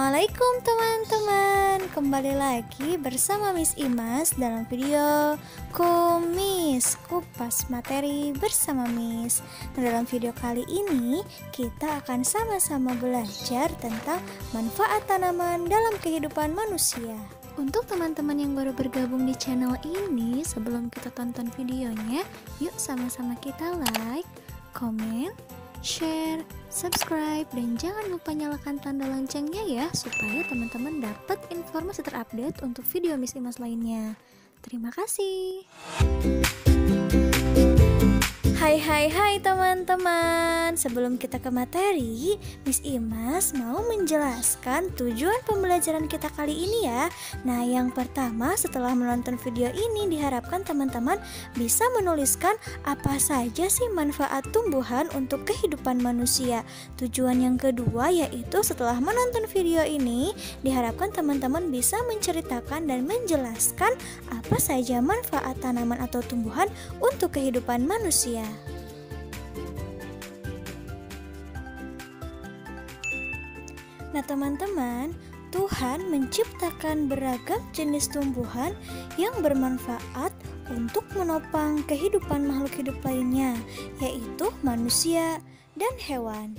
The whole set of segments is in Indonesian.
Assalamualaikum teman-teman. Kembali lagi bersama Miss Imas dalam video Kumis Kupas Materi bersama Miss. Dalam video kali ini kita akan sama-sama belajar tentang manfaat tanaman dalam kehidupan manusia. Untuk teman-teman yang baru bergabung di channel ini, sebelum kita tonton videonya, yuk sama-sama kita like, komen, share, subscribe, dan jangan lupa nyalakan tanda loncengnya ya, supaya teman-teman dapat informasi terupdate untuk video Miss Imas lainnya. Terima kasih. Hai teman-teman. Sebelum kita ke materi, Miss Imas mau menjelaskan tujuan pembelajaran kita kali ini ya. Nah, yang pertama, setelah menonton video ini diharapkan teman-teman bisa menuliskan apa saja sih manfaat tumbuhan untuk kehidupan manusia. Tujuan yang kedua yaitu setelah menonton video ini diharapkan teman-teman bisa menceritakan dan menjelaskan apa saja manfaat tanaman atau tumbuhan untuk kehidupan manusia. Nah teman-teman, Tuhan menciptakan beragam jenis tumbuhan yang bermanfaat untuk menopang kehidupan makhluk hidup lainnya, yaitu manusia dan hewan.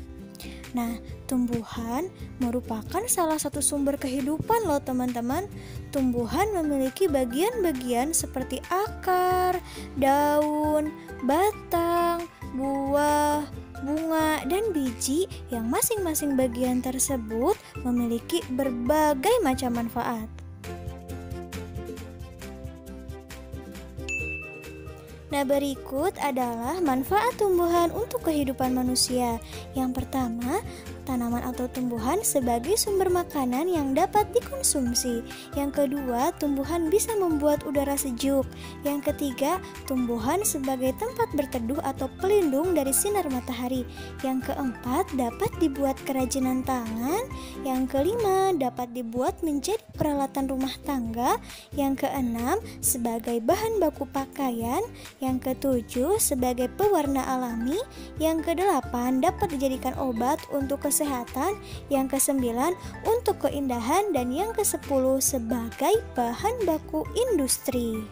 Nah, tumbuhan merupakan salah satu sumber kehidupan loh teman-teman. Tumbuhan memiliki bagian-bagian seperti akar, daun, batang, buah, bunga, dan biji yang masing-masing bagian tersebut memiliki berbagai macam manfaat. Nah, berikut adalah manfaat tumbuhan untuk kehidupan manusia. Yang pertama, tanaman atau tumbuhan sebagai sumber makanan yang dapat dikonsumsi. Yang kedua, tumbuhan bisa membuat udara sejuk. Yang ketiga, tumbuhan sebagai tempat berteduh atau pelindung dari sinar matahari. Yang keempat, dapat dibuat kerajinan tangan. Yang kelima, dapat dibuat menjadi peralatan rumah tangga. Yang keenam, sebagai bahan baku pakaian. Yang ketujuh, sebagai pewarna alami. Yang kedelapan, dapat dijadikan obat untuk kesehatan. Yang kesembilan, untuk keindahan. Dan yang kesepuluh, sebagai bahan baku industri.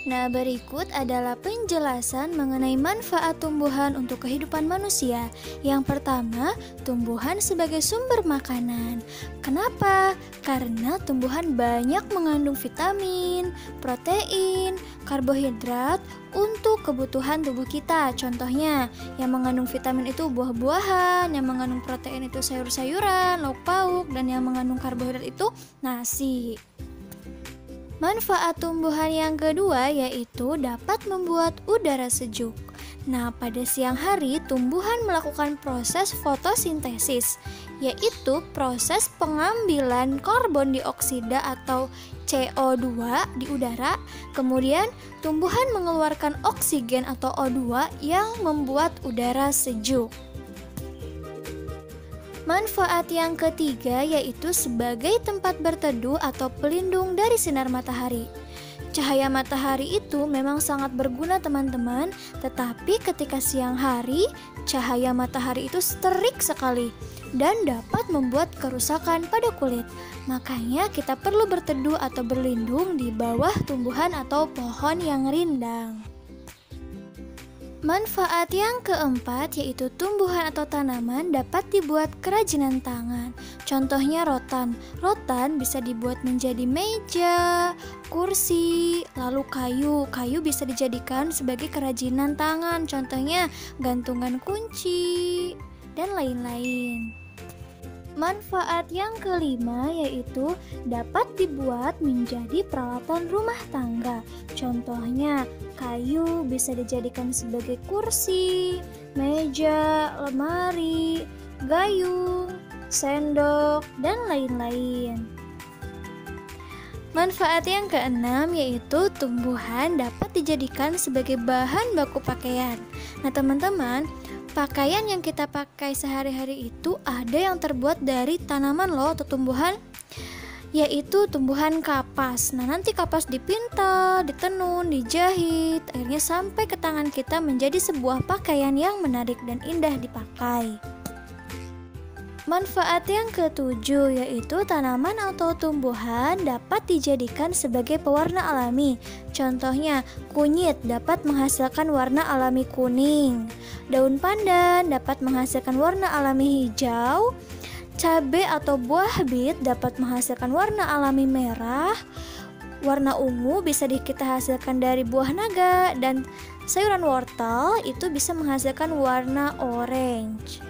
Nah, berikut adalah penjelasan mengenai manfaat tumbuhan untuk kehidupan manusia. Yang pertama, tumbuhan sebagai sumber makanan. Kenapa? Karena tumbuhan banyak mengandung vitamin, protein, karbohidrat untuk kebutuhan tubuh kita. Contohnya, yang mengandung vitamin itu buah-buahan, yang mengandung protein itu sayur-sayuran, lauk pauk, dan yang mengandung karbohidrat itu nasi. Manfaat tumbuhan yang kedua yaitu dapat membuat udara sejuk. Nah, pada siang hari tumbuhan melakukan proses fotosintesis, yaitu proses pengambilan karbon dioksida atau CO2 di udara. Kemudian tumbuhan mengeluarkan oksigen atau O2 yang membuat udara sejuk. Manfaat yang ketiga yaitu sebagai tempat berteduh atau pelindung dari sinar matahari. Cahaya matahari itu memang sangat berguna teman-teman, tetapi ketika siang hari, cahaya matahari itu terik sekali dan dapat membuat kerusakan pada kulit. Makanya kita perlu berteduh atau berlindung di bawah tumbuhan atau pohon yang rindang. Manfaat yang keempat yaitu tumbuhan atau tanaman dapat dibuat kerajinan tangan. Contohnya rotan. Rotan bisa dibuat menjadi meja, kursi, lalu kayu. Kayu bisa dijadikan sebagai kerajinan tangan. Contohnya gantungan kunci dan lain-lain. Manfaat yang kelima yaitu dapat dibuat menjadi peralatan rumah tangga. Contohnya, kayu bisa dijadikan sebagai kursi, meja, lemari, gayung, sendok, dan lain-lain. Manfaat yang keenam yaitu tumbuhan dapat dijadikan sebagai bahan baku pakaian. Nah teman-teman, pakaian yang kita pakai sehari-hari itu ada yang terbuat dari tanaman loh atau tumbuhan. yaitu tumbuhan kapas. Nah, nanti kapas dipintal, ditenun, dijahit, akhirnya sampai ke tangan kita menjadi sebuah pakaian yang menarik dan indah dipakai. Manfaat yang ketujuh yaitu tanaman atau tumbuhan dapat dijadikan sebagai pewarna alami. Contohnya, kunyit dapat menghasilkan warna alami kuning. Daun pandan dapat menghasilkan warna alami hijau. Cabai atau buah bit dapat menghasilkan warna alami merah. Warna ungu bisa kita hasilkan dari buah naga, dan sayuran wortel itu bisa menghasilkan warna orange.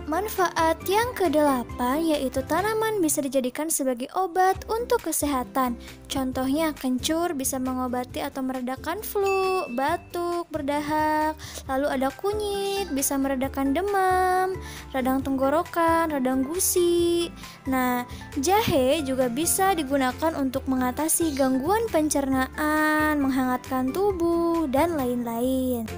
Manfaat yang kedelapan yaitu tanaman bisa dijadikan sebagai obat untuk kesehatan. Contohnya, kencur bisa mengobati atau meredakan flu, batuk, berdahak. Lalu ada kunyit bisa meredakan demam, radang tenggorokan, radang gusi. Nah, jahe juga bisa digunakan untuk mengatasi gangguan pencernaan, menghangatkan tubuh, dan lain-lain.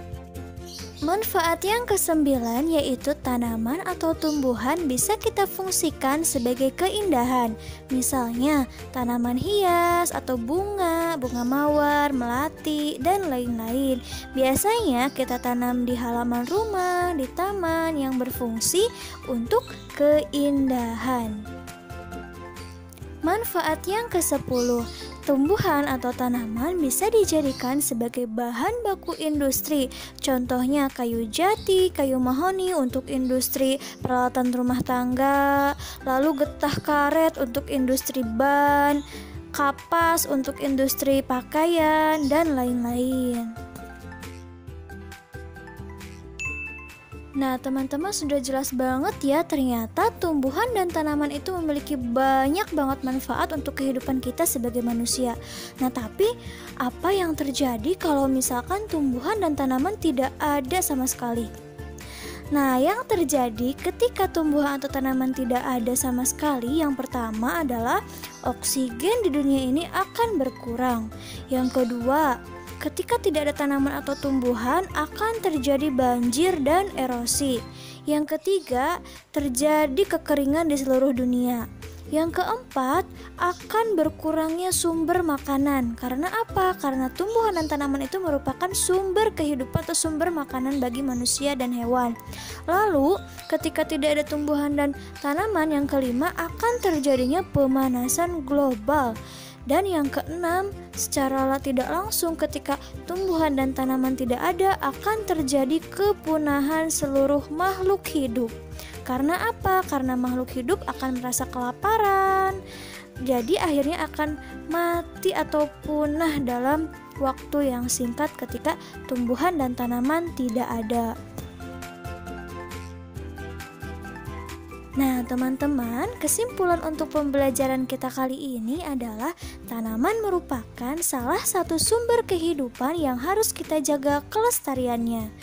Manfaat yang kesembilan yaitu tanaman atau tumbuhan bisa kita fungsikan sebagai keindahan. Misalnya tanaman hias atau bunga mawar, melati, dan lain-lain. Biasanya kita tanam di halaman rumah, di taman yang berfungsi untuk keindahan. Manfaat yang ke-10, tumbuhan atau tanaman bisa dijadikan sebagai bahan baku industri. Contohnya kayu jati, kayu mahoni untuk industri peralatan rumah tangga, lalu getah karet untuk industri ban, kapas untuk industri pakaian, dan lain-lain. Nah, teman-teman, sudah jelas banget ya, ternyata tumbuhan dan tanaman itu memiliki banyak banget manfaat untuk kehidupan kita sebagai manusia. Nah, tapi apa yang terjadi kalau misalkan tumbuhan dan tanaman tidak ada sama sekali? Nah, yang terjadi ketika tumbuhan atau tanaman tidak ada sama sekali, yang pertama adalah oksigen di dunia ini akan berkurang. Yang kedua, ketika tidak ada tanaman atau tumbuhan, akan terjadi banjir dan erosi. Yang ketiga, terjadi kekeringan di seluruh dunia. Yang keempat, akan berkurangnya sumber makanan. Karena apa? Karena tumbuhan dan tanaman itu merupakan sumber kehidupan atau sumber makanan bagi manusia dan hewan. Lalu, ketika tidak ada tumbuhan dan tanaman, yang kelima, akan terjadinya pemanasan global. Dan yang keenam, secara tidak langsung ketika tumbuhan dan tanaman tidak ada, akan terjadi kepunahan seluruh makhluk hidup. Karena apa? Karena makhluk hidup akan merasa kelaparan. Jadi akhirnya akan mati atau punah dalam waktu yang singkat ketika tumbuhan dan tanaman tidak ada. Nah, teman-teman, kesimpulan untuk pembelajaran kita kali ini adalah tanaman merupakan salah satu sumber kehidupan yang harus kita jaga kelestariannya.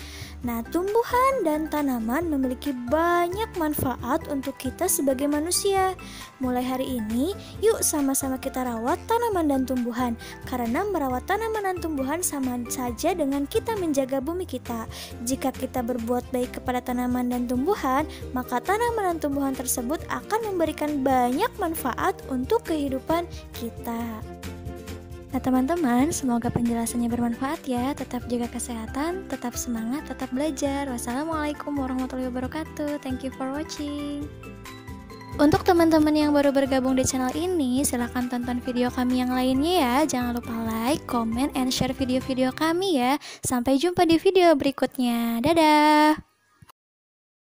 Nah, tumbuhan dan tanaman memiliki banyak manfaat untuk kita sebagai manusia. Mulai hari ini, yuk sama-sama kita rawat tanaman dan tumbuhan. Karena merawat tanaman dan tumbuhan sama saja dengan kita menjaga bumi kita. Jika kita berbuat baik kepada tanaman dan tumbuhan, maka tanaman dan tumbuhan tersebut akan memberikan banyak manfaat untuk kehidupan kita. Nah, teman-teman, semoga penjelasannya bermanfaat ya. Tetap jaga kesehatan, tetap semangat, tetap belajar. Wassalamualaikum warahmatullahi wabarakatuh. Thank you for watching. Untuk teman-teman yang baru bergabung di channel ini, silahkan tonton video kami yang lainnya ya. Jangan lupa like, comment, and share video-video kami ya. Sampai jumpa di video berikutnya. Dadah!